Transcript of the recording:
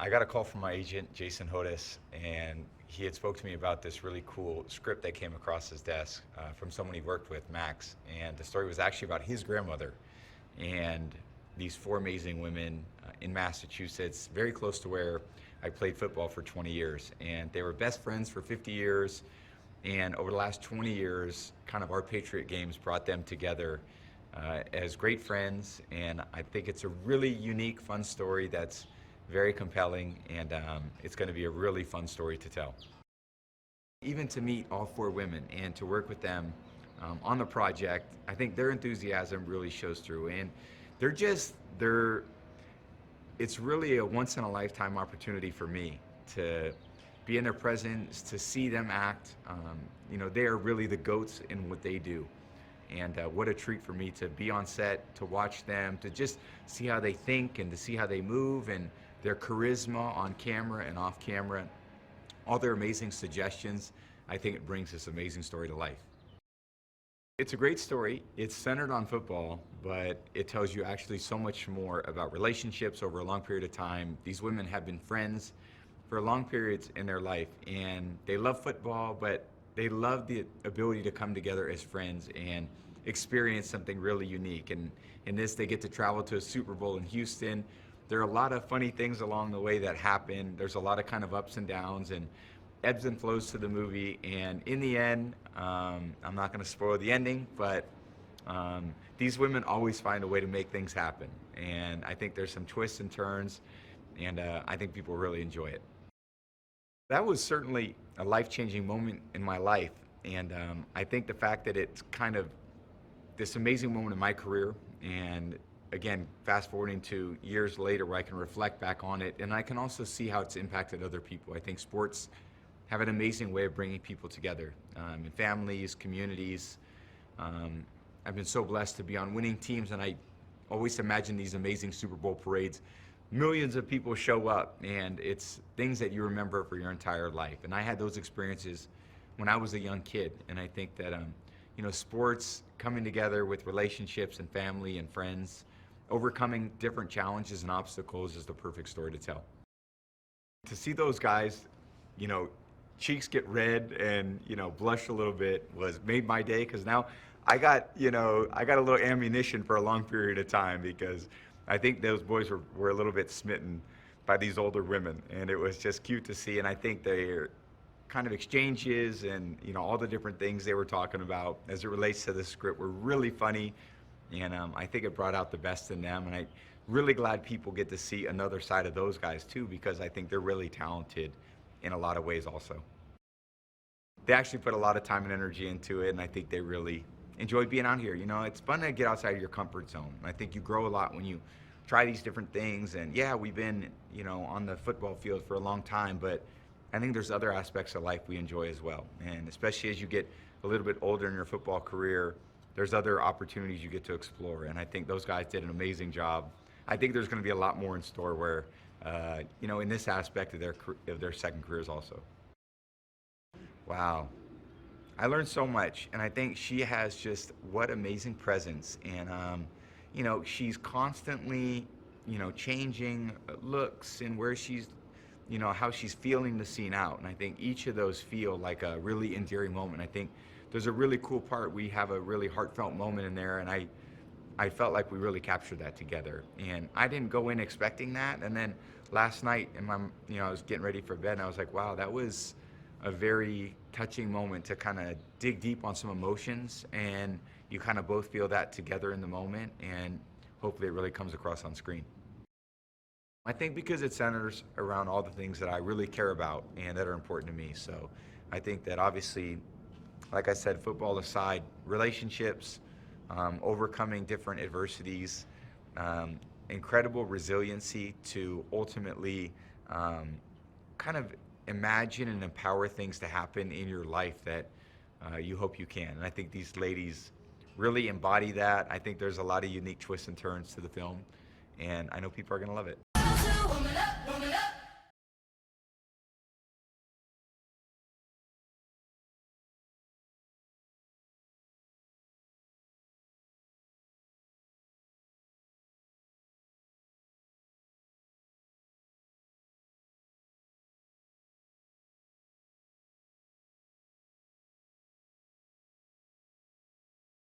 I got a call from my agent, Jason Hodes, and he had spoke to me about this really cool script that came across his desk from someone he worked with, Max. And the story was actually about his grandmother and these four amazing women in Massachusetts, very close to where I played football for 20 years. And they were best friends for 50 years. And over the last 20 years, kind of our Patriot games brought them together as great friends. And I think it's a really unique, fun story that's very compelling, and it's going to be a really fun story to tell. Even to meet all four women and to work with them on the project, I think their enthusiasm really shows through. And they're it's really a once in a lifetime opportunity for me to be in their presence, to see them act. They are really the goats in what they do. And what a treat for me to be on set, to watch them, to just see how they think and to see how they move and their charisma on camera and off camera, all their amazing suggestions. I think it brings this amazing story to life. It's a great story. It's centered on football, but it tells you actually so much more about relationships over a long period of time. These women have been friends for long periods in their life, and they love football, but they love the ability to come together as friends and experience something really unique. And in this, they get to travel to a Super Bowl in Houston. There are a lot of funny things along the way that happen. There's a lot of kind of ups and downs and ebbs and flows to the movie. And in the end, I'm not going to spoil the ending, but these women always find a way to make things happen. And I think there's some twists and turns, and I think people really enjoy it. That was certainly a life-changing moment in my life. And I think the fact that it's kind of this amazing moment in my career, and again, fast forwarding to years later where I can reflect back on it, and I can also see how it's impacted other people. I think sports have an amazing way of bringing people together in families, communities. I've been so blessed to be on winning teams, and I always imagine these amazing Super Bowl parades. Millions of people show up, and it's things that you remember for your entire life. And I had those experiences when I was a young kid, and I think that sports coming together with relationships and family and friends, overcoming different challenges and obstacles is the perfect story to tell. To see those guys, cheeks get red and, blush a little bit made my day, because now I got a little ammunition for a long period of time, because I think those boys were a little bit smitten by these older women, and it was just cute to see. And I think their kind of exchanges and, all the different things they were talking about as it relates to the script were really funny. And I think it brought out the best in them. And I'm really glad people get to see another side of those guys too, because I think they're really talented in a lot of ways also. They actually put a lot of time and energy into it, and I think they really enjoyed being out here. It's fun to get outside of your comfort zone. I think you grow a lot when you try these different things. And yeah, we've been, on the football field for a long time, but I think there's other aspects of life we enjoy as well. And especially as you get a little bit older in your football career, there's other opportunities you get to explore. And I think those guys did an amazing job. I think there's going to be a lot more in store where, in this aspect of their second careers also. Wow. I learned so much, and I think she has just what amazing presence. And, she's constantly, changing looks and where she's, how she's feeling the scene out. And I think each of those feel like a really endearing moment. I think there's a really cool part. We have a really heartfelt moment in there, and I felt like we really captured that together. And I didn't go in expecting that. And then last night, I was getting ready for bed, and I was like, wow, that was a very touching moment to kind of dig deep on some emotions, and you kind of both feel that together in the moment, and hopefully it really comes across on screen. I think because it centers around all the things that I really care about and that are important to me. So I think that obviously, like I said, football aside, relationships, overcoming different adversities, incredible resiliency to ultimately kind of imagine and empower things to happen in your life that you hope you can. And I think these ladies really embody that. I think there's a lot of unique twists and turns to the film, and I know people are going to love it.